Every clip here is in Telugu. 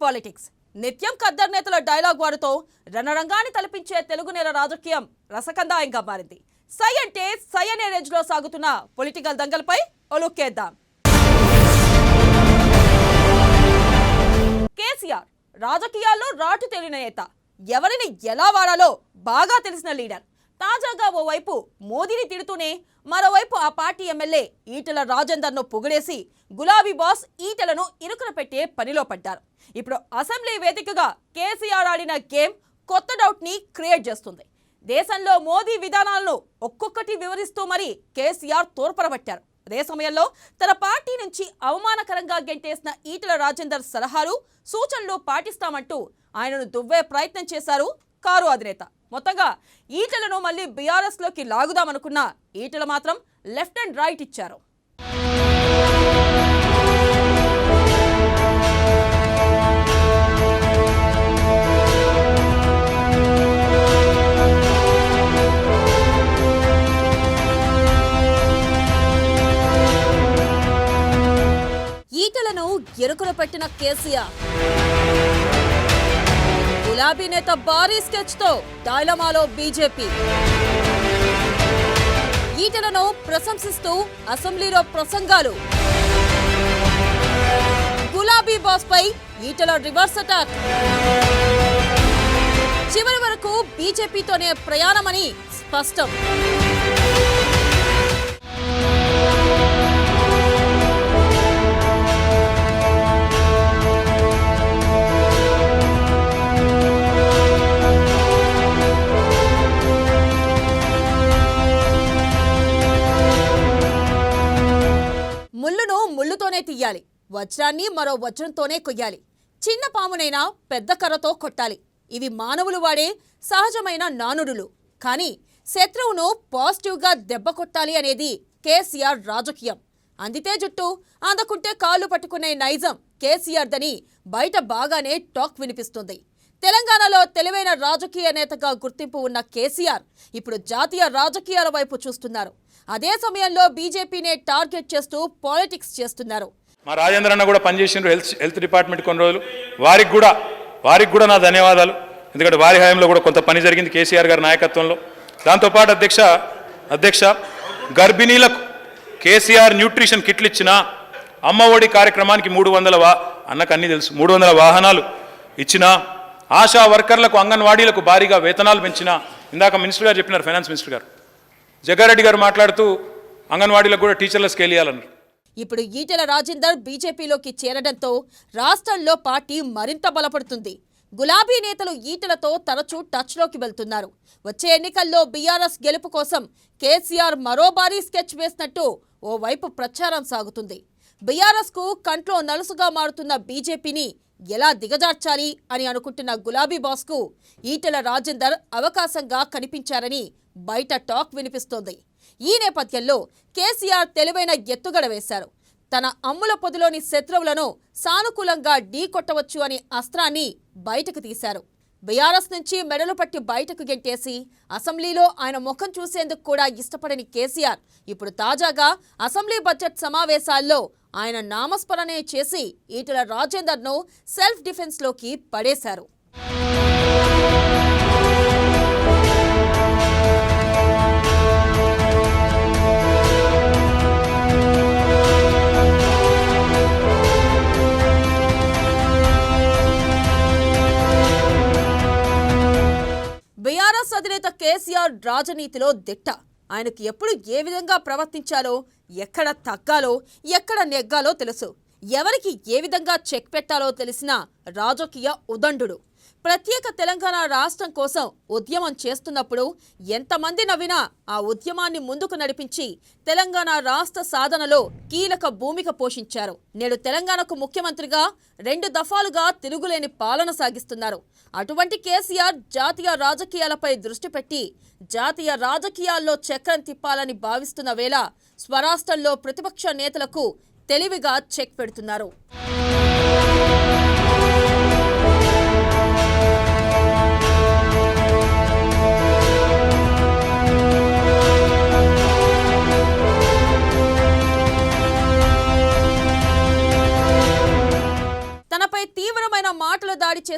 పాలిటిక్స్ నిత్యం ఖద్దర్ నేతల డైలాగ్ వాడుతో రణరంగాన్ని తలపించే తెలుగు నేల రాజకీయం రసకందాయంగా మారింది. సై అంటే సై అనే రేంజ్ లో సాగుతున్న పొలిటికల్ దంగల్పై ఒలుక్కేద్దాం. కేసీఆర్ రాజకీయాల్లో రాటు తేలిన నేత, ఎవరిని ఎలా వాడాలో బాగా తెలిసిన లీడర్. తాజాగా ఓవైపు మోదీని తిడుతూనే మరోవైపు ఆ పార్టీ ఎమ్మెల్యే ఈటెల రాజేందర్ను పొగిడేసి గులాబీ బాస్ ఈటెలను ఇరుకున పెట్టే పనిలో పడ్డారు. ఇప్పుడు అసెంబ్లీ వేదికగా కేసీఆర్ ఆడిన గేమ్ కొత్త డౌట్ ని క్రియేట్ చేస్తుంది. దేశంలో మోదీ విధానాలను ఒక్కొక్కటి వివరిస్తూ మరి కేసీఆర్ తోర్పరబట్టారు. అదే సమయంలో తన పార్టీ నుంచి అవమానకరంగా గెంటేసిన ఈటెల రాజేందర్ సలహాలు సూచనలు పాటిస్తామంటూ ఆయనను దువ్వే ప్రయత్నం చేశారు కారు అధినేత. మొత్తంగా ఈటెలను మళ్ళీ బీఆర్ఎస్ లోకి లాగుదామనుకున్న ఈటెల మాత్రం లెఫ్ట్ అండ్ రైట్ ఇచ్చారు. ఈటెలను ఎరుకున పెట్టిన కేసీఆర్ గులాబీ నేత భారీ స్కెచ్ తో డైలమాలో బీజేపీ. ఈటెలను ప్రశంసిస్తూ అసెంబ్లీలో ప్రసంగాలు. గులాబీ బాస్ పై ఈటెల రివర్స్ అటాక్. చివరి వరకు బీజేపీతోనే ప్రయాణమని స్పష్టం. ముళ్ళుతోనే తీయాలి, వజ్రాన్ని మరో వజ్రంతోనే కొయ్యాలి. చిన్న పామునైనా పెద్ద కర్రతో కొట్టాలి. ఇవి మానవులు వాడే సహజమైన నానుడులు. కానీ శత్రువును పాజిటివ్గా దెబ్బ కొట్టాలి అనేది కేసీఆర్ రాజకీయం. అందితే జుట్టు, అందకుంటే కాళ్ళు పట్టుకునే నైజం కేసీఆర్దని బయట బాగానే టాక్ వినిపిస్తుంది. తెలంగాణలో తెలివైన రాజకీయ నేతగా గుర్తింపు ఉన్న కేసీఆర్ ఇప్పుడు జాతీయ రాజకీయాల వైపు చూస్తున్నారు. అదే సమయంలో బీజేపీనే టార్గెట్ చేస్తూ పాలిటిక్స్ చేస్తున్నారు. మా రాజేంద్ర అన్న కూడా పనిచేసిండ్రు హెల్త్ డిపార్ట్మెంట్ కొన్ని రోజులు. వారికి కూడా నా ధన్యవాదాలు. ఎందుకంటే వారి హయాంలో కూడా కొంత పని జరిగింది కేసీఆర్ గారి నాయకత్వంలో. దాంతోపాటు అధ్యక్ష గర్భిణీలకు కేసీఆర్ న్యూట్రిషన్ కిట్లు ఇచ్చిన, అమ్మఒడి కార్యక్రమానికి 300 అన్నకు అన్నీ తెలుసు 300 వాహనాలు ఇచ్చిన, ఆశా వర్కర్లకు అంగన్వాడీలకు భారీగా వేతనాలు పెంచిన. ఇందాక మినిస్టర్ గారు చెప్పినారు, ఫైనాన్స్ మినిస్టర్ గారు జగ్గారెడ్డి గారు మాట్లాడుతూ అంగన్వాడీలకు కూడా టీచర్ల స్కేల్ ఇవ్వాలన్నారు. ఇప్పుడు ఈటెల రాజేందర్ బీజేపీలోకి చేరడంతో రాష్ట్రంలో పార్టీ మరింత బలపడుతుంది. గులాబీ నేతలు ఈటెలతో తరచూ టచ్లోకి వెళ్తున్నారు. వచ్చే ఎన్నికల్లో బీఆర్ఎస్ గెలుపు కోసం కేసీఆర్ మరో భారీ స్కెచ్ వేసినట్టు ఓవైపు ప్రచారం సాగుతుంది. బీఆర్ఎస్కు కంట్లో నలుసుగా మారుతున్న బీజేపీని ఎలా దిగజార్చాలి అని అనుకుంటున్న గులాబీ బాస్కు ఈటెల రాజేందర్ అవకాశంగా కనిపించారని బయట టాక్ వినిపిస్తోంది. ఈ నేపథ్యంలో కేసీఆర్ తెలివైన ఎత్తుగడ వేశారు. తన అమ్ముల పొదిలోని శత్రువులను సానుకూలంగా ఢీ కొట్టవచ్చు అనే అస్త్రాన్ని బయటకు తీశారు. బీఆర్ఎస్ నుంచి మెడలు పట్టి బయటకు గెంటేసి అసెంబ్లీలో ఆయన ముఖం చూసేందుకు కూడా ఇష్టపడని కేసీఆర్ ఇప్పుడు తాజాగా అసెంబ్లీ బడ్జెట్ సమావేశాల్లో ఆయన నామస్మరణే చేసి ఈటెల రాజేందర్ను సెల్ఫ్ డిఫెన్స్లోకి పడేశారు. బీఆర్ఎస్ అధినేత కేసీఆర్ రాజనీతిలో దిట్ట. ఆయనకు ఎప్పుడు ఏ విధంగా ప్రవర్తించాలో, ఎక్కడ తగ్గాలో, ఎక్కడ నెగ్గాలో తెలుసు. ఎవరికి ఏ విధంగా చెక్ పెట్టాలో తెలిసిన రాజకీయ ఉదండుడు. ప్రత్యేక తెలంగాణ రాష్ట్రం కోసం ఉద్యమం చేస్తున్నప్పుడు ఎంతమంది నవ్వినా ఆ ఉద్యమాన్ని ముందుకు నడిపించి తెలంగాణ రాష్ట్ర సాధనలో కీలక భూమిక పోషించారు. నేడు తెలంగాణకు ముఖ్యమంత్రిగా 2 దఫాలుగా తిరుగులేని పాలన సాగిస్తున్నారు. అటువంటి కేసీఆర్ జాతీయ రాజకీయాలపై దృష్టి పెట్టి జాతీయ రాజకీయాల్లో చక్రం తిప్పాలని భావిస్తున్న వేళ స్వరాష్ట్రంలో ప్రతిపక్ష నేతలకు తెలివిగా చెక్ పెడుతున్నారు.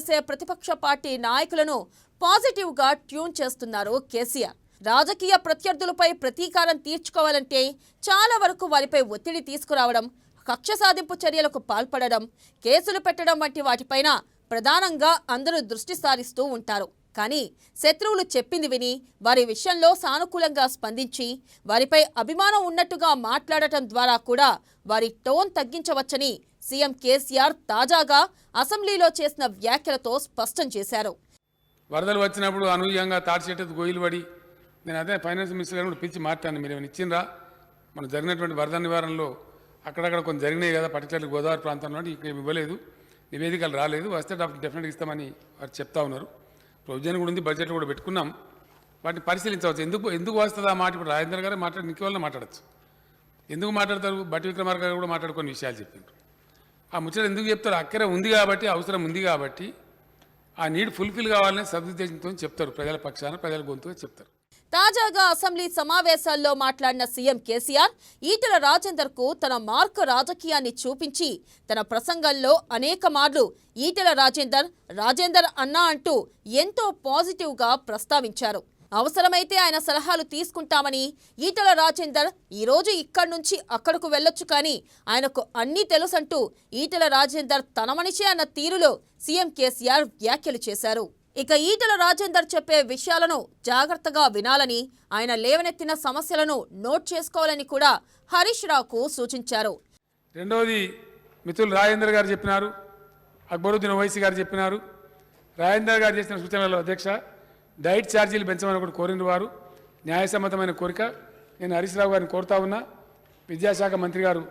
చేసే ప్రతిపక్ష పార్టీ నాయకులను పాజిటివ్గా ట్యూన్ చేస్తున్నారు కేసీఆర్. రాజకీయ ప్రత్యర్థులపై ప్రతీకారం తీర్చుకోవాలంటే చాలా వరకు వారిపై ఒత్తిడి తీసుకురావడం, కక్ష సాధింపు చర్యలకు పాల్పడడం, కేసులు పెట్టడం వంటి వాటిపైన ప్రధానంగా అందరూ దృష్టి సారిస్తూ ఉంటారు. కానీ శత్రువులు చెప్పింది విని వారి విషయంలో సానుకూలంగా స్పందించి వారిపై అభిమానం ఉన్నట్టుగా మాట్లాడటం ద్వారా కూడా వారి టోన్ తగ్గించవచ్చని సీఎం కేసీఆర్ తాజాగా అసెంబ్లీలో చేసిన వ్యాఖ్యలతో స్పష్టం చేశారు. వరదలు వచ్చినప్పుడు అనూహ్యంగా తాడిచెట్టు గొయ్యిలు పడి నేను అదే ఫైనాన్స్ మినిస్టర్ గారు కూడా పిలిచి మాట్లాడాను. మీరు ఏమైనా ఇచ్చిండ్రా? మనం జరిగినటువంటి వరద నివారణలో అక్కడక్కడ కొన్ని జరిగినాయి కదా, పర్టికులర్లీ గోదావరి ప్రాంతంలో ఇక్కడ ఇవ్వలేదు, నివేదికలు రాలేదు, వస్తే డెఫినెట్గా ఇస్తామని వారు చెప్తా ఉన్నారు. ప్రొవిజన్ కూడా ఉంది, బడ్జెట్లో కూడా పెట్టుకున్నాం, వాటిని పరిశీలించవచ్చు. ఎందుకు వస్తుంది ఆ మాట? ఇప్పుడు రాజేంద్ర గారు ఇంకే వాళ్ళని మాట్లాడచ్చు. ఎందుకు మాట్లాడతారు? బట్టి విక్రమార్క గారు కూడా మాట్లాడుకొని విషయాలు చెప్పిండ్రు. ఆ ముచ్చట ఎందుకు చెప్తారు? అక్కడే ఉంది కాబట్టి, అవసరం ఉంది కాబట్టి, ఆ నీడ్ ఫుల్ఫిల్ కావాలని సదుద్దేశంతో చెప్తారు. ప్రజల పక్షాన ప్రజల గొంతుగా చెప్తారు. తాజాగా అసెంబ్లీ సమావేశాల్లో మాట్లాడిన సీఎం కేసీఆర్ ఈటెల రాజేందర్కు తన మార్క్ రాజకీయాన్ని చూపించి తన ప్రసంగంలో అనేక మార్లు ఈటెల రాజేందర్ అన్నా అంటూ ఎంతో పాజిటివ్గా ప్రస్తావించారు. అవసరమైతే ఆయన సలహాలు తీసుకుంటామని, ఈటెల రాజేందర్ ఈరోజు ఇక్కడి నుంచి అక్కడకు వెళ్లొచ్చు కానీ ఆయనకు అన్నీ తెలుసంటూ ఈటెల రాజేందర్ తన మనిషి అన్న తీరులో సీఎం కేసీఆర్ వ్యాఖ్యలు చేశారు. ఇక ఈటెల రాజేందర్ చెప్పే విషయాలను జాగ్రత్తగా వినాలని, ఆయన లేవనెత్తిన సమస్యలను నోట్ చేసుకోవాలని కూడా హరీష్ రావుకు సూచించారు. రెండవది మిత్రులు రాజేందర్ గారు చెప్పినారు, అక్బరుద్దీన్ ఓవైసీ గారు చెప్పినారు. రాజేందర్ గారు చేసిన సూచనలలో అధ్యక్ష డైట్ ఛార్జీలు పెంచమని ఒకటి కోరిన వారు, న్యాయసమ్మతమైన కోరిక. నేను హరీష్ రావు గారిని కోరుతా ఉన్నా. విద్యాశాఖ మంత్రి గారు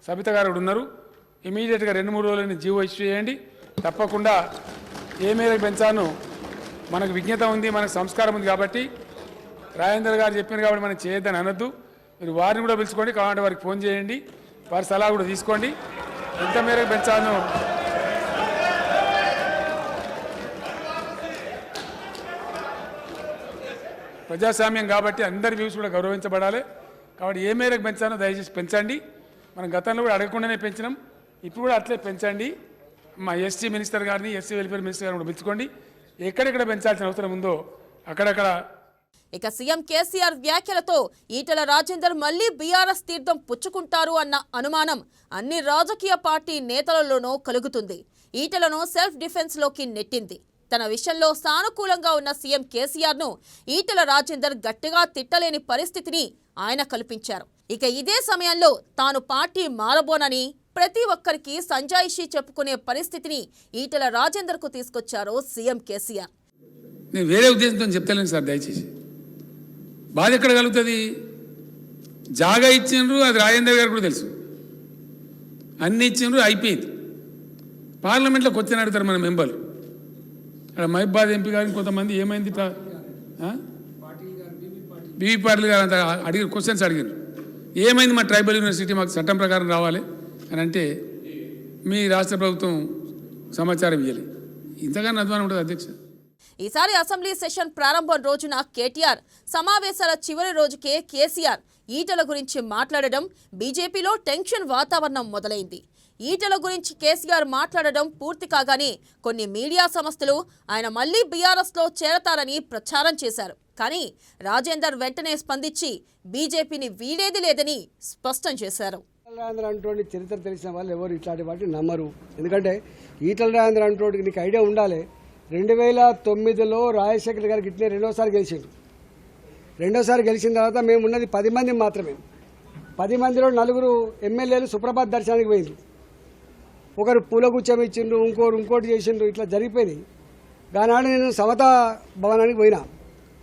సబిత గారు ఉన్నారు, ఇమీడియట్గా 2-3 రోజులని జీవో ఇష్యూ చేయండి. తప్పకుండా ఏ మేరకు పెంచాను మనకు విజ్ఞత ఉంది, మనకు సంస్కారం ఉంది కాబట్టి రాజేందర్ గారు చెప్పారు కాబట్టి మనం చేయొద్దని అనొద్దు. మీరు వారిని కూడా పిలుచుకోండి, కావాలంటే వారికి ఫోన్ చేయండి, వారి సలహా కూడా తీసుకోండి. ఎంత మేరకు పెంచాను ప్రజాస్వామ్యం కాబట్టి అందరి వ్యూస్ కూడా గౌరవించబడాలి. కాబట్టి ఏ మేరకు పెంచానో దయచేసి పెంచండి. మనం గతంలో కూడా అడగకుండానే పెంచినాం, ఇప్పుడు కూడా అట్లే పెంచండి. మా ఎస్టీ మినిస్టర్ గారిని, ఎస్సీ వెల్ఫేర్ మినిస్టర్ గారిని కూడా పిలుచుకోండి. ఎక్కడెక్కడ పెంచాల్సిన అవసరం ఉందో అక్కడక్కడ. ఇక సీఎం కేసీఆర్ వ్యాఖ్యలతో ఈటెల రాజేందర్ మళ్లీ బీఆర్ఎస్ తీర్థం పుచ్చుకుంటారు అన్న అనుమానం అన్ని రాజకీయ పార్టీ నేతలలోనూ కలుగుతుంది. ఈటెలను సెల్ఫ్ డిఫెన్స్ లోకి నెట్టింది. తన విషయంలో సానుకూలంగా ఉన్న సీఎం కేసీఆర్ను ఈటెల రాజేందర్ గట్టిగా తిట్టలేని పరిస్థితిని ఆయన కల్పించారు. ఇక ఇదే సమయంలో తాను పార్టీ మారబోనని ప్రతి ఒక్కరికి సంజాయిషీ చెప్పుకునే పరిస్థితిని ఈటెల రాజేందర్కు తీసుకొచ్చారు సీఎం కేసీఆర్. నేను వేరే ఉద్దేశంతో చెప్తలేను సార్, దయచేసి. బాధ ఎక్కడ కలుగుతుంది? జాగా ఇచ్చిండ్రు, అది రాజేందర్ గారు కూడా తెలుసు. అన్ని ఇచ్చిండ్రు, అయిపోయింది. పార్లమెంట్లో క్వశ్చన్ అడుగుతారు మన మెంబర్లు. అక్కడ మహిబాద్ ఎంపీ గారిని కొంతమంది ఏమైంది బీవీ పాటిల్ గారు అంత అడిగారు, క్వశ్చన్స్ అడిగారు. ఏమైంది మా ట్రైబల్ యూనివర్సిటీ, మాకు చట్టం ప్రకారం రావాలి అని అంటే మీ రాష్ట్ర ప్రభుత్వం సమాచారం ఇవ్వాలి. ఇంతగానో అధ్వానం ఉంటుంది అధ్యక్ష. ఈసారి అసెంబ్లీ సెషన్ ప్రారంభం రోజున కేటీఆర్, సమావేశాల చివరి రోజుకే కేసీఆర్ ఈటెల గురించి మాట్లాడడం బీజేపీలో టెన్షన్ వాతావరణం మొదలైంది. ఈటెల గురించి కేసీఆర్ మాట్లాడడం పూర్తి కాగానే కొన్ని మీడియా సంస్థలు ఆయన మళ్లీ బీఆర్ఎస్లో చేరతారని ప్రచారం చేశారు. కానీ రాజేందర్ వెంటనే స్పందించి బీజేపీని వీడేది లేదని స్పష్టం చేశారు. రాజేంద్ర అంటోని చరిత్ర తెలిసిన వాళ్ళు ఎవరు ఇట్లాంటి వాటిని నమ్మరు. ఎందుకంటే ఈటల రాజేంద్ర అంటోడికి నీకు ఐడియా ఉండాలి. 2009లో రాజశేఖర్ గారికి ఇట్లే రెండోసారి గెలిచిండు. రెండోసారి గెలిచిన తర్వాత మేము ఉన్నది 10 మంది మాత్రమే. 10 మందిలో 4 ఎమ్మెల్యేలు సుప్రభాత్ దర్శనానికి పోయిండ్రు. ఒకరు పూలగుచ్చం ఇచ్చిండ్రు, ఇంకోటి చేసిండ్రు. ఇట్లా జరిగిపోయినాయి. దానాడు నేను సమతా భవనానికి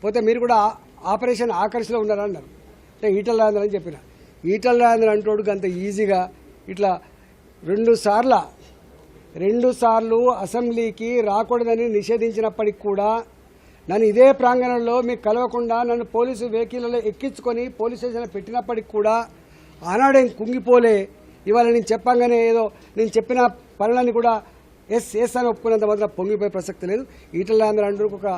పోతే మీరు కూడా ఆపరేషన్ ఆకర్షణలో ఉన్నారన్నారు. అంటే ఈటల రాజేంద్ర అని చెప్పిన. ఈటల రాజేంద్ర అంటోడు అంత ఈజీగా ఇట్లా 2 సార్లు అసెంబ్లీకి రాకూడదని నిషేధించినప్పటికి కూడా నన్ను ఇదే ప్రాంగణంలో మీకు కలవకుండా నన్ను పోలీసు వెహికల్లో ఎక్కించుకొని పోలీస్ స్టేషన్లో పెట్టినప్పటికి కూడా ఆనాడేం కుంగిపోలే. ఇవాళ నేను చెప్పంగానే ఏదో నేను చెప్పిన పనులన్నీ కూడా ఎస్ అని ఒప్పుకున్నంత మాత్రం పొంగిపోయే ప్రసక్తి లేదు. ఈటల రాజేంద్ర అంటోడికి ఒక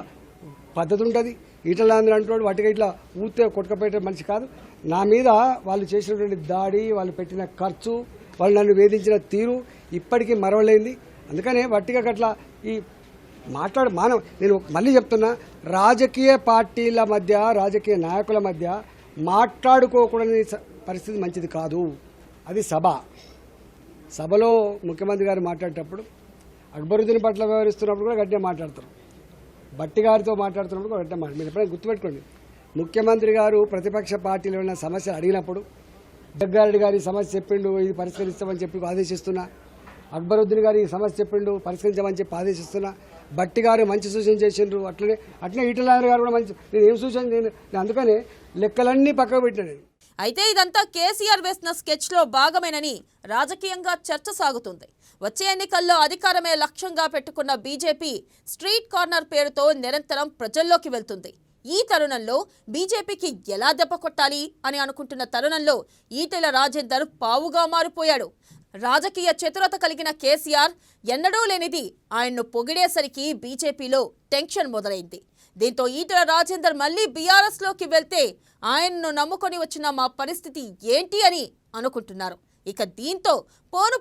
పద్ధతి ఉంటుంది. ఈటల రాజేంద్ర అంటోడు వాటికి ఇట్లా ఊతే కొట్టుకపోయే మనిషి కాదు. నా మీద వాళ్ళు చేసినటువంటి దాడి, వాళ్ళు పెట్టిన ఖర్చు, వాళ్ళు నన్ను వేధించిన తీరు ఇప్పటికీ మరవలేంది. అందుకనే వట్టిగా గట్లా ఈ నేను మళ్ళీ చెప్తున్నా, రాజకీయ పార్టీల మధ్య, రాజకీయ నాయకుల మధ్య మాట్లాడుకోకూడని పరిస్థితి మంచిది కాదు. అది సభలో ముఖ్యమంత్రి గారు మాట్లాడేటప్పుడు అక్బరుద్దీన్ పట్ల వ్యవహరిస్తున్నప్పుడు కూడా గట్టిగా మాట్లాడతారు, భట్టి గారితో మాట్లాడుతున్నప్పుడు కూడా గట్టిగా మీరు ఎప్పుడైనా గుర్తుపెట్టుకోండి, ముఖ్యమంత్రి గారు ప్రతిపక్ష పార్టీలో ఉన్న సమస్యలు అడిగినప్పుడు జగ్గారెడ్డి గారి సమస్య చెప్పిండు, ఇది పరిష్కరిస్తామని చెప్పి ఆదేశిస్తున్నా, అక్బరుద్దీన్ గారి సమస్య చెప్పిండు, పరిష్కరించమని చెప్పి ఆదేశిస్తున్నా, భట్టి గారు మంచి సూచన చేసిండ్రు, అట్లనే ఈటెల రాజేందర్ గారు కూడా మంచి, నేను ఏం సూచన, నేను అందుకనే లెక్కలన్నీ పక్కకు పెట్టినా నేను. అయితే ఇదంతా కేసీఆర్ వేసిన స్కెచ్లో భాగమేనని రాజకీయంగా చర్చ సాగుతుంది. వచ్చే ఎన్నికల్లో అధికారమే లక్ష్యంగా పెట్టుకున్న బీజేపీ స్ట్రీట్ కార్నర్ పేరుతో నిరంతరం ప్రజల్లోకి వెళ్తుంది. ఈ తరుణంలో బీజేపీకి ఎలా దెబ్బ కొట్టాలి అని అనుకుంటున్న తరుణంలో ఈటెల రాజేందర్ పావుగా మారిపోయాడు. రాజకీయ చతురత కలిగిన కేసీఆర్ ఎన్నడూ లేనిది ఆయన్ను పొగిడేసరికి బీజేపీలో టెన్షన్ మొదలైంది. దీంతో ఈటెల రాజేందర్ మళ్లీ బీఆర్ఎస్లోకి వెళ్తే ఆయన్ను నమ్ముకొని వచ్చిన మా పరిస్థితి ఏంటి అని అనుకుంటున్నారు. ఇక దీంతో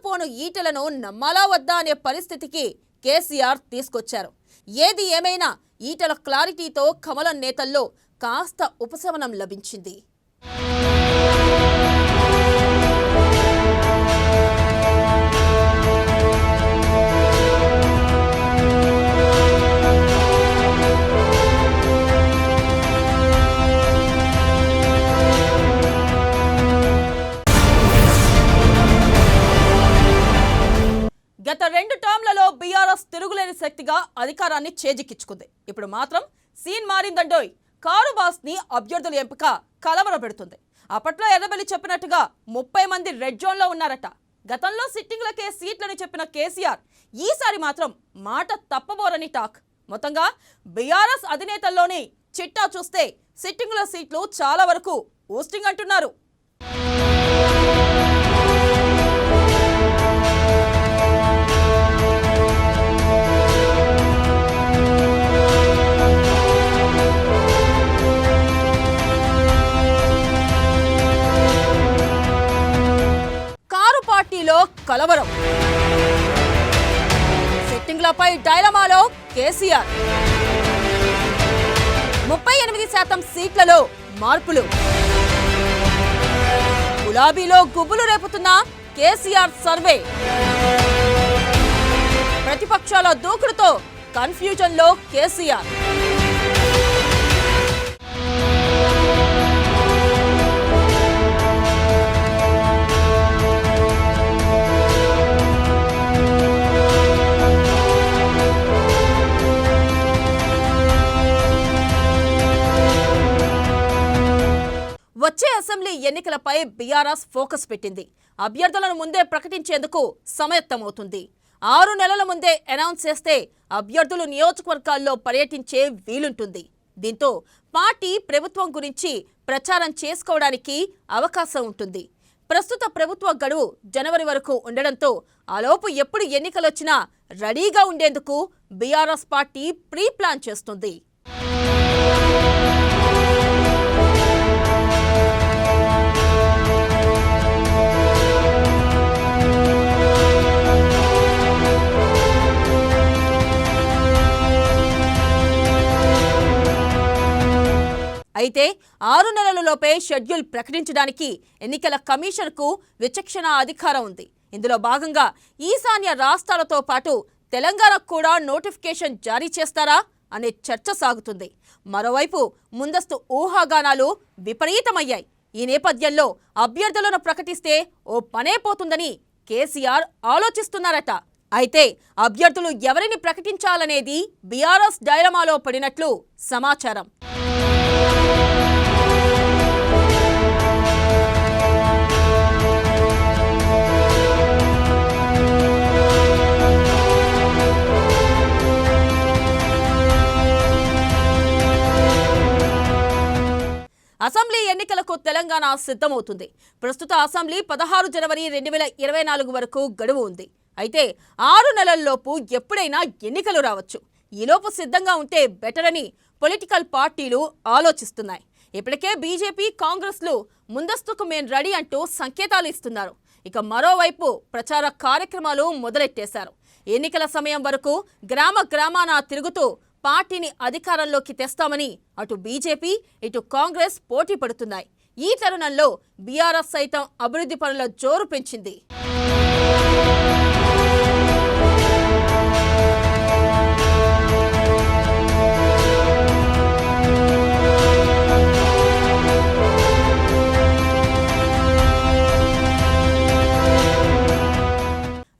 పోను ఈటెలను నమ్మాలా వద్దా అనే పరిస్థితికి కేసీఆర్ తీసుకొచ్చారు. ఏది ఏమైనా ఈటెల క్లారిటీతో కమలం నేతల్లో కాస్త ఉపశమనం లభించింది. గత 2 టర్మ్లలో బీఆర్ఎస్ తిరుగులేని శక్తిగా అధికారాన్ని చేజిక్కించుకుంది. ఇప్పుడు మాత్రం సీన్ మారిందండోయ్. కారు బాస్ని అభ్యర్థుల ఎంపిక కలవరపెడుతుంది. అప్పట్లో ఎర్రబెల్లి చెప్పినట్టుగా 30 మంది రెడ్ జోన్లో ఉన్నారట. గతంలో సిట్టింగ్లకే సీట్లని చెప్పిన కేసీఆర్ ఈసారి మాత్రం మాట తప్పబోరని టాక్. మొత్తంగా బీఆర్ఎస్ అధినేతల్లోని చిట్టా చూస్తే సిట్టింగుల సీట్లు చాలా వరకు ఊస్టింగ్ అంటున్నారు. పార్టీలో కలవరం, సెట్టింగ్లపై డైలమాలో కేసీఆర్, 38% సీట్లలో మార్పులు, గులాబీలో గుబులు రేపుతున్న కేసీఆర్ సర్వే, ప్రతిపక్షాల దూకుడుతో కన్ఫ్యూజన్లో కేసీఆర్. వచ్చే అసెంబ్లీ ఎన్నికలపై బీఆర్ఎస్ ఫోకస్ పెట్టింది. అభ్యర్థులను ముందే ప్రకటించేందుకు సమాయత్తమవుతుంది. 6 నెలల ముందే అనౌన్స్ చేస్తే అభ్యర్థులు నియోజకవర్గాల్లో పర్యటించే వీలుంటుంది. దీంతో పార్టీ ప్రభుత్వం గురించి ప్రచారం చేసుకోవడానికి అవకాశం ఉంటుంది. ప్రస్తుత ప్రభుత్వ గడువు జనవరి వరకు ఉండడంతో ఆలోపు ఎప్పుడు ఎన్నికలొచ్చినా రెడీగా ఉండేందుకు బీఆర్ఎస్ పార్టీ ప్రీ ప్లాన్ చేస్తుంది. అయితే 6 నెలలలోపే షెడ్యూల్ ప్రకటించడానికి ఎన్నికల కమిషన్కు విచక్షణ అధికారం ఉంది. ఇందులో భాగంగా ఈశాన్య రాష్ట్రాలతో పాటు తెలంగాణకు కూడా నోటిఫికేషన్ జారీ చేస్తారా అనే చర్చ సాగుతుంది. మరోవైపు ముందస్తు ఊహాగానాలు విపరీతమయ్యాయి. ఈ నేపథ్యంలో అభ్యర్థులను ప్రకటిస్తే ఓ పనే పోతుందని కేసీఆర్ ఆలోచిస్తున్నారట. అయితే అభ్యర్థులు ఎవరిని ప్రకటించాలనేది బీఆర్ఎస్ డైలమాలో పడినట్లు సమాచారం. అసెంబ్లీ ఎన్నికలకు తెలంగాణ సిద్ధమవుతుంది. ప్రస్తుత అసెంబ్లీ 16 జనవరి 2024 వరకు గడువు ఉంది. అయితే 6 నెలల్లోపు ఎప్పుడైనా ఎన్నికలు రావచ్చు. ఈలోపు సిద్ధంగా ఉంటే బెటర్ అని పొలిటికల్ పార్టీలు ఆలోచిస్తున్నాయి. ఇప్పటికే బీజేపీ, కాంగ్రెస్లు ముందస్తుకు మేం రెడీ అంటూ సంకేతాలు ఇస్తున్నారు. ఇక మరోవైపు ప్రచార కార్యక్రమాలు మొదలెట్టేశారు. ఎన్నికల సమయం వరకు గ్రామాన తిరుగుతూ పార్టీని అధికారంలోకి తెస్తామని అటు బీజేపీ ఇటు కాంగ్రెస్ పోటీ పడుతున్నాయి. ఈ తరుణంలో బీఆర్ఎస్ సైతం అభివృద్ధి పనుల జోరు పెంచింది.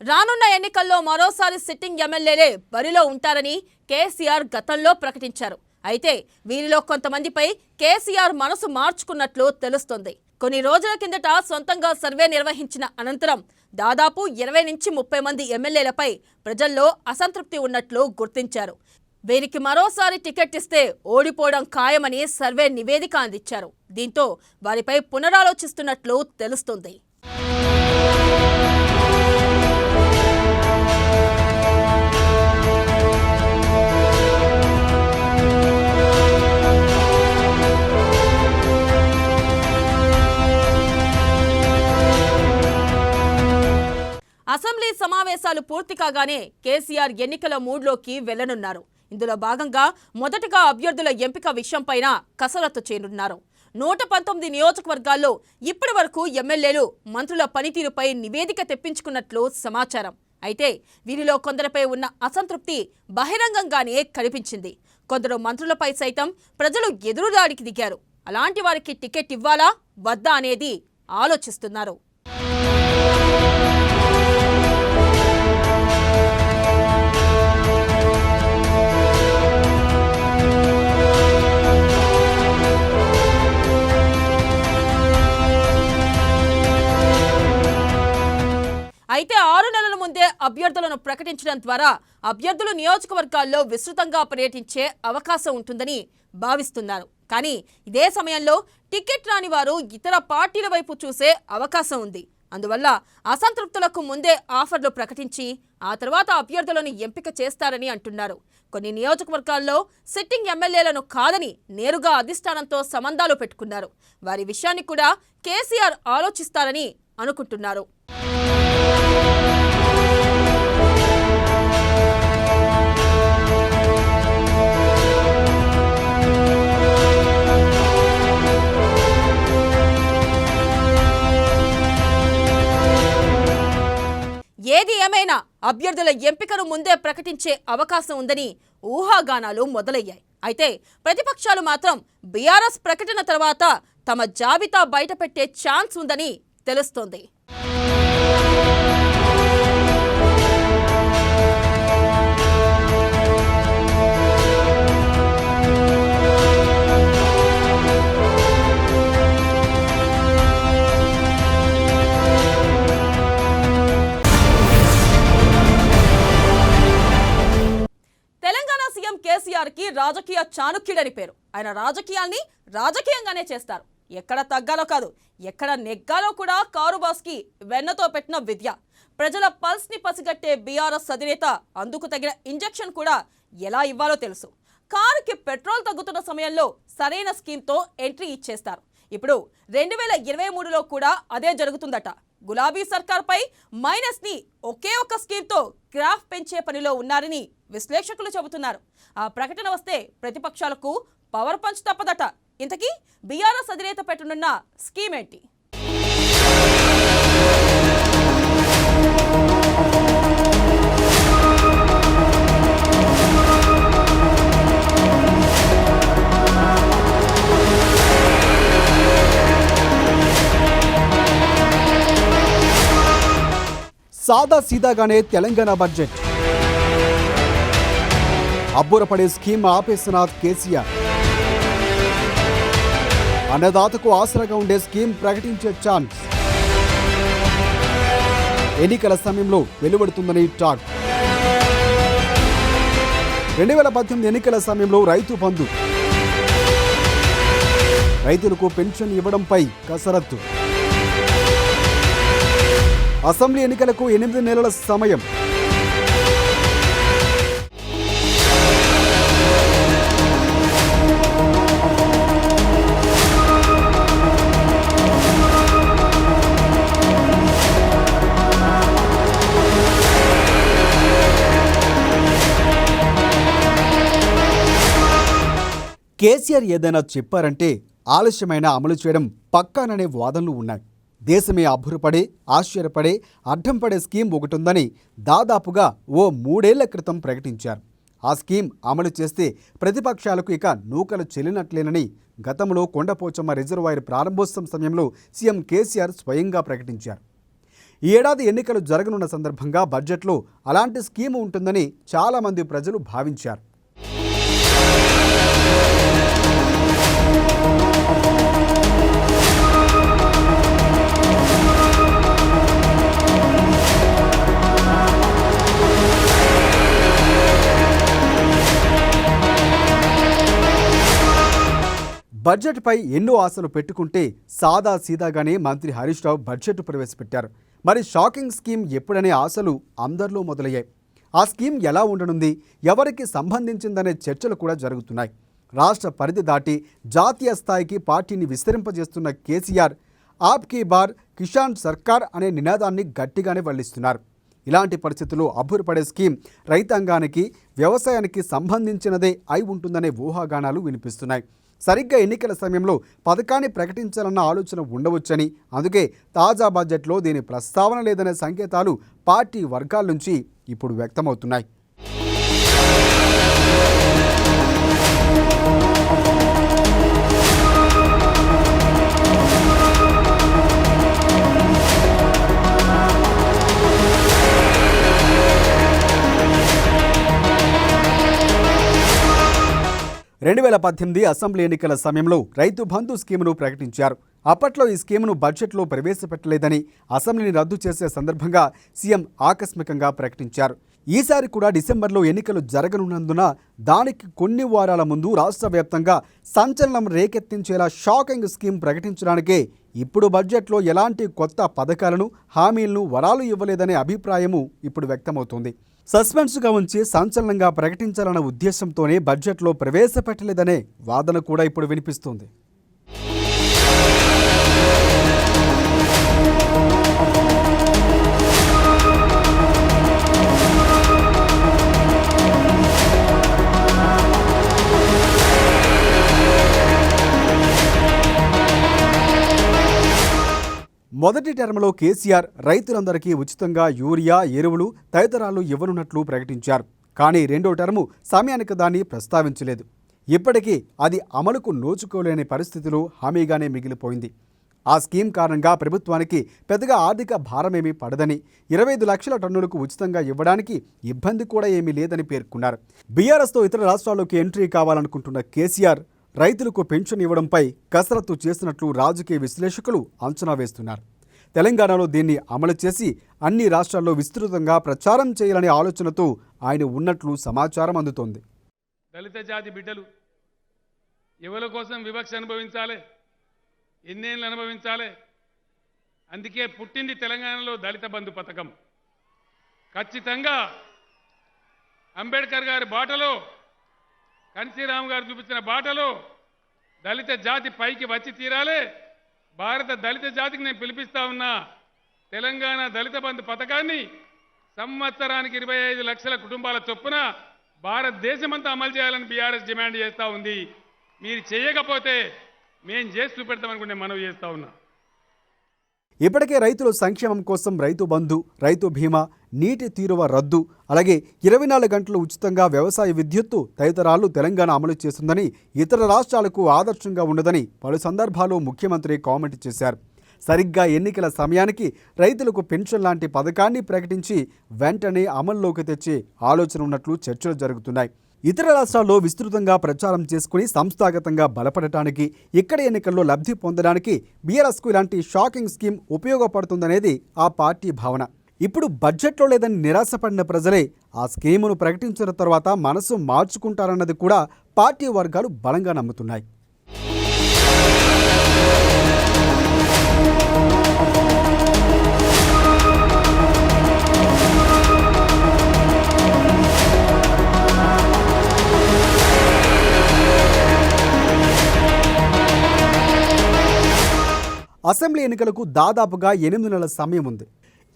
రానున్న ఎన్నికల్లో మరోసారి సిట్టింగ్ ఎమ్మెల్యేలే బరిలో ఉంటారని కేసీఆర్ గతంలో ప్రకటించారు. అయితే వీరిలో కొంతమందిపై కేసీఆర్ మనసు మార్చుకున్నట్లు తెలుస్తోంది. కొన్ని రోజుల కిందట సొంతంగా సర్వే నిర్వహించిన అనంతరం దాదాపు 20 నుంచి 30 మంది ఎమ్మెల్యేలపై ప్రజల్లో అసంతృప్తి ఉన్నట్లు గుర్తించారు. వీరికి మరోసారి టికెట్ ఇస్తే ఓడిపోవడం ఖాయమని సర్వే నివేదిక అందించారు. దీంతో వారిపై పునరాలోచిస్తున్నట్లు తెలుస్తోంది. అసెంబ్లీ సమావేశాలు పూర్తి కాగానే కేసీఆర్ ఎన్నికల మూడ్లోకి వెళ్లనున్నారు. ఇందులో భాగంగా మొదటగా అభ్యర్థుల ఎంపిక విషయంపైన కసరత్తు చేయనున్నారు. 119 నియోజకవర్గాల్లో ఇప్పటి వరకు ఎమ్మెల్యేలు మంత్రుల పనితీరుపై నివేదిక తెప్పించుకున్నట్లు సమాచారం. అయితే వీరిలో కొందరిపై ఉన్న అసంతృప్తి బహిరంగంగానే కనిపించింది. కొందరు మంత్రులపై సైతం ప్రజలు ఎదురుదాడికి దిగారు. అలాంటి వారికి టికెట్ ఇవ్వాలా వద్దా అనేది ఆలోచిస్తున్నారు. అయితే 6 నెలల ముందే అభ్యర్థులను ప్రకటించడం ద్వారా అభ్యర్థులు నియోజకవర్గాల్లో విస్తృతంగా పర్యటించే అవకాశం ఉంటుందని భావిస్తున్నారు. కానీ ఇదే సమయంలో టికెట్ రాని వారు ఇతర పార్టీల వైపు చూసే అవకాశం ఉంది. అందువల్ల అసంతృప్తులకు ముందే ఆఫర్లు ప్రకటించి ఆ తర్వాత అభ్యర్థులను ఎంపిక చేస్తారని అంటున్నారు. కొన్ని నియోజకవర్గాల్లో సిట్టింగ్ ఎమ్మెల్యేలను కాదని నేరుగా అధిష్టానంతో సంబంధాలు పెట్టుకున్నారు. వారి విషయాన్ని కూడా కేసీఆర్ ఆలోచిస్తారని అనుకుంటున్నారు. ఏది ఏమైనా అభ్యర్థుల ఎంపికను ముందే ప్రకటించే అవకాశం ఉందని ఊహాగానాలు మొదలయ్యాయి. అయితే ప్రతిపక్షాలు మాత్రం బీఆర్ఎస్ ప్రకటన తర్వాత తమ జాబితా బయటపెట్టే ఛాన్స్ ఉందని తెలుస్తోంది. కేసీఆర్ కి రాజకీయ చాణుక్యుడని పేరు. ఆయన రాజకీయాల్ని రాజకీయంగానే చేస్తారు. ఎక్కడ తగ్గాలో కాదు, ఎక్కడ నెగ్గాలో కూడా కారుబాస్ కి వెన్నతో పెట్టిన విద్య. ప్రజల పల్స్ ని పసిగట్టే బీఆర్ఎస్ అధినేత అందుకు తగిన ఇంజెక్షన్ కూడా ఎలా ఇవ్వాలో తెలుసు. కారుకి పెట్రోల్ తగ్గుతున్న సమయంలో సరైన స్కీమ్తో ఎంట్రీ ఇచ్చేస్తారు. ఇప్పుడు 2023లో కూడా అదే జరుగుతుందట. గులాబీ సర్కార్పై మైనస్ ని ఒకే ఒక్క స్కీమ్తో గ్రాఫ్ పెంచే పనిలో ఉన్నారని విశ్లేషకులు చెబుతున్నారు. ఆ ప్రకటన వస్తే ప్రతిపక్షాలకు పవర్ పంచ్ తప్పదట. ఇంతకీ బీఆర్ఎస్ అధినేత పెట్టనున్న స్కీమ్ ఏంటి? సాదా సీదాగానే తెలంగాణ బడ్జెట్ అబ్బురపడే స్కీమ్ ఆపేసిన కేసీఆర్. అన్నదాతకు ఆసరాగా ఉండే స్కీమ్ ప్రకటించే ఛాన్స్ ఎన్నికల సమయంలో వెలువడుతుందని టాక్. 2018 ఎన్నికల సమయంలో రైతు బంధు, రైతులకు పెన్షన్ ఇవ్వడంపై కసరత్తు. అసెంబ్లీ ఎన్నికలకు 8 నెలల సమయం. కేసీఆర్ ఏదైనా చెప్పారంటే ఆలస్యమైన అమలు చేయడం పక్కాననే వాదనలు ఉన్నాయి. దేశమే అబ్బురపడే, ఆశ్చర్యపడే, అడ్డం పడే స్కీమ్ ఒకటుందని దాదాపుగా ఓ 3 ఏళ్ల క్రితం ప్రకటించారు. ఆ స్కీమ్ అమలు చేస్తే ప్రతిపక్షాలకు ఇక నూకలు చెల్లినట్లేనని గతంలో కొండపోచమ్మ రిజర్వాయర్ ప్రారంభోత్సవం సమయంలో సీఎం కేసీఆర్ స్వయంగా ప్రకటించారు. ఈ ఏడాది ఎన్నికలు జరగనున్న సందర్భంగా బడ్జెట్లో అలాంటి స్కీమ్ ఉంటుందని చాలామంది ప్రజలు భావించారు. బడ్జెట్పై ఎన్నో ఆశలు పెట్టుకుంటే సాదా సీదాగానే మంత్రి హరీష్ రావు బడ్జెట్ ప్రవేశపెట్టారు. మరి షాకింగ్ స్కీమ్ ఎప్పుడనే ఆశలు అందరిలో మొదలయ్యాయి. ఆ స్కీమ్ ఎలా ఉండనుంది, ఎవరికి సంబంధించిందనే చర్చలు కూడా జరుగుతున్నాయి. రాష్ట్ర పరిధి దాటి జాతీయ స్థాయికి పార్టీని విస్తరింపజేస్తున్న కేసీఆర్ ఆప్ కీ బార్ కిసాన్ సర్కార్ అనే నినాదాన్ని గట్టిగానే వల్లిస్తున్నారు. ఇలాంటి పరిస్థితుల్లో అబ్బురపడే స్కీమ్ రైతాంగానికి, వ్యవసాయానికి సంబంధించినదే అయి ఉంటుందనే ఊహాగానాలు వినిపిస్తున్నాయి. సరిగ్గా ఎన్నికల సమయంలో పథకాన్ని ప్రకటించాలన్న ఆలోచన ఉండవచ్చని, అందుకే తాజా బడ్జెట్లో దీని ప్రస్తావన లేదనే సంకేతాలు పార్టీ వర్గాల నుంచి ఇప్పుడు వ్యక్తమవుతున్నాయి. అసెంబ్లీ ఎన్నికల సమయంలో రైతు బంధు స్కీమును ప్రకటించారు. అప్పట్లో ఈ స్కీమును బడ్జెట్లో ప్రవేశపెట్టలేదని, అసెంబ్లీని రద్దు చేసే సందర్భంగా సీఎం ఆకస్మికంగా ప్రకటించారు. ఈసారి కూడా డిసెంబర్లో ఎన్నికలు జరగనున్నందున దానికి కొన్ని వారాల ముందు రాష్ట్ర వ్యాప్తంగా సంచలనం రేకెత్తించేలా షాకింగ్ స్కీమ్ ప్రకటించడానికే ఇప్పుడు బడ్జెట్లో ఎలాంటి కొత్త పథకాలను, హామీలను, వరాలు ఇవ్వలేదనే అభిప్రాయము ఇప్పుడు వ్యక్తమవుతోంది. సస్పెన్స్గా ఉంచి సంచలనంగా ప్రకటించాలన్న ఉద్దేశంతోనే బడ్జెట్లో ప్రవేశపెట్టలేదనే వాదన కూడా ఇప్పుడు వినిపిస్తోంది. మొదటి టర్మ్లో కేసీఆర్ రైతులందరికీ ఉచితంగా యూరియా, ఎరువులు తదితరాలు ఇవ్వనున్నట్లు ప్రకటించారు. కానీ రెండో టర్ము సమయానికి దాన్ని ప్రస్తావించలేదు. ఇప్పటికీ అది అమలుకు నోచుకోలేని పరిస్థితిలో హామీగానే మిగిలిపోయింది. ఆ స్కీమ్ కారణంగా ప్రభుత్వానికి పెద్దగా ఆర్థిక భారమేమీ పడదని, 25 లక్షల టన్నులకు ఉచితంగా ఇవ్వడానికి ఇబ్బంది కూడా ఏమీ లేదని పేర్కొన్నారు. బీఆర్ఎస్తో ఇతర రాష్ట్రాల్లోకి ఎంట్రీ కావాలనుకుంటున్న కేసీఆర్ రైతులకు పెన్షన్ ఇవ్వడంపై కసరత్తు చేసినట్లు రాజకీయ విశ్లేషకులు అంచనా వేస్తున్నారు. తెలంగాణలో దీన్ని అమలు చేసి అన్ని రాష్ట్రాల్లో విస్తృతంగా ప్రచారం చేయాలనే ఆలోచనతో ఆయన ఉన్నట్లు సమాచారం అందుతోంది. దళిత జాతి బిడ్డలు ఎవరి కోసం వివక్ష అనుభవించాలి, ఎన్నేళ్ళు అనుభవించాలి? అందుకే పుట్టింది తెలంగాణలో దళిత బంధు పథకం. ఖచ్చితంగా అంబేద్కర్ గారి బాటలో, కన్సీరామ్ గారు చూపించిన బాటలో దళిత జాతి పైకి వచ్చి తీరాలే. భారత దళిత జాతికి నేను పిలిపిస్తా ఉన్నా. తెలంగాణ దళిత బంధు పథకాన్ని సంవత్సరానికి 25 లక్షల కుటుంబాల చొప్పున భారతదేశమంతా అమలు చేయాలని బీఆర్ఎస్ డిమాండ్ చేస్తూ ఉంది. మీరు చేయకపోతే మేము చేసి చూపెడతామనుకుంటే మనవి చేస్తూ ఉన్నా. ఇప్పటికే రైతుల సంక్షేమం కోసం రైతు బంధు, రైతు బీమా, నీటి తీరువ రద్దు, అలాగే 24 గంటలు ఉచితంగా వ్యవసాయ విద్యుత్తు తదితరాలు తెలంగాణ అమలు చేస్తుందని, ఇతర రాష్ట్రాలకు ఆదర్శంగా ఉండదని పలు సందర్భాల్లో ముఖ్యమంత్రి కామెంట్ చేశారు. సరిగ్గా ఎన్నికల సమయానికి రైతులకు పెన్షన్ లాంటి పథకాన్ని ప్రకటించి వెంటనే అమల్లోకి తెచ్చే ఆలోచన ఉన్నట్లు చర్చలు జరుగుతున్నాయి. ఇతర రాష్ట్రాల్లో విస్తృతంగా ప్రచారం చేసుకుని సంస్థాగతంగా బలపడటానికి, ఇక్కడ ఎన్నికల్లో లబ్ధి పొందడానికి బీఆర్ఎస్కు ఇలాంటి షాకింగ్ స్కీమ్ ఉపయోగపడుతుందనేది ఆ పార్టీ భావన. ఇప్పుడు బడ్జెట్లో లేదని నిరాశపడిన ప్రజలే ఆ స్కీమును ప్రకటించిన తర్వాత మనసు మార్చుకుంటారన్నది కూడా పార్టీ వర్గాలు బలంగా నమ్ముతున్నాయి. అసెంబ్లీ ఎన్నికలకు దాదాపుగా 8 నెలల సమయం ఉంది.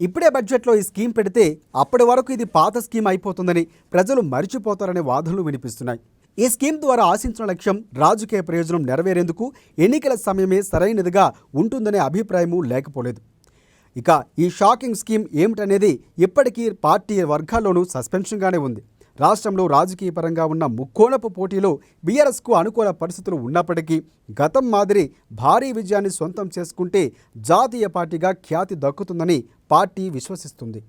ఇప్పుడే బడ్జెట్లో ఈ స్కీమ్ పెడితే అప్పటి వరకు ఇది పాత స్కీమ్ అయిపోతుందని, ప్రజలు మరిచిపోతారనే వాదనలు వినిపిస్తున్నాయి. ఈ స్కీమ్ ద్వారా ఆశించిన లక్ష్యం రాజకీయ ప్రయోజనం నెరవేరేందుకు ఎన్నికల సమయమే సరైనదిగా ఉంటుందనే అభిప్రాయము లేకపోలేదు. ఇక ఈ షాకింగ్ స్కీమ్ ఏమిటనేది ఇప్పటికీ పార్టీ వర్గాల్లోనూ సస్పెన్షన్గానే ఉంది. రాష్ట్రంలో రాజకీయ పరంగా ఉన్న ముక్కోణపు పోటీలో బీఆర్ఎస్కు అనుకూల పరిస్థితులు ఉన్నప్పటికీ గతం మాదిరి భారీ విజయాన్ని సొంతం చేసుకుంటే జాతీయ పార్టీగా ఖ్యాతి దక్కుతుందని పార్టీ విశ్వసిస్తుంది.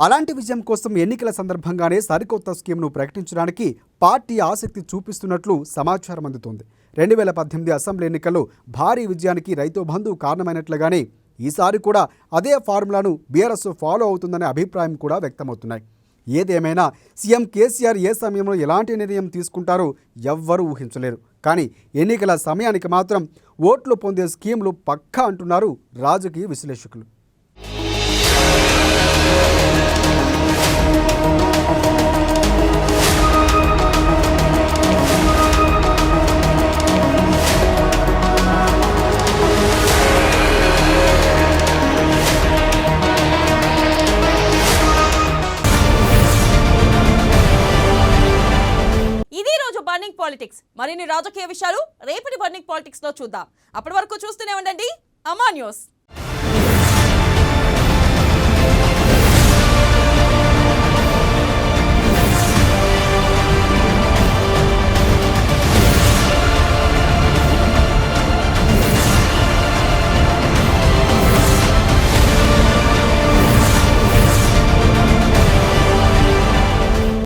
అలాంటి విజయం కోసం ఎన్నికల సందర్భంగానే సరికొత్త స్కీమ్ను ప్రకటించడానికి పార్టీ ఆసక్తి చూపిస్తున్నట్లు సమాచారం అందుతోంది. 2018 అసెంబ్లీ ఎన్నికల్లో భారీ విజయానికి రైతు బంధు కారణమైనట్లుగానే ఈసారి కూడా అదే ఫార్ములాను బీఆర్ఎస్ ఫాలో అవుతుందనే అభిప్రాయం కూడా వ్యక్తమవుతున్నాయి. ఏదేమైనా సీఎం కేసీఆర్ ఏ సమయంలో ఎలాంటి నిర్ణయం తీసుకుంటారో ఎవ్వరూ ఊహించలేరు. కానీ ఎన్నికల సమయానికి మాత్రం ఓట్లు పొందే స్కీమ్లు పక్కా అంటున్నారు రాజకీయ విశ్లేషకులు. ఇది రోజు బర్నింగ్ పాలిటిక్స్. మరిన్ని రాజకీయ విషయాలు రేపటి బర్నింగ్ పాలిటిక్స్ లో చూద్దాం. అప్పటి వరకు చూస్తూనే ఉండండి అమా న్యూస్.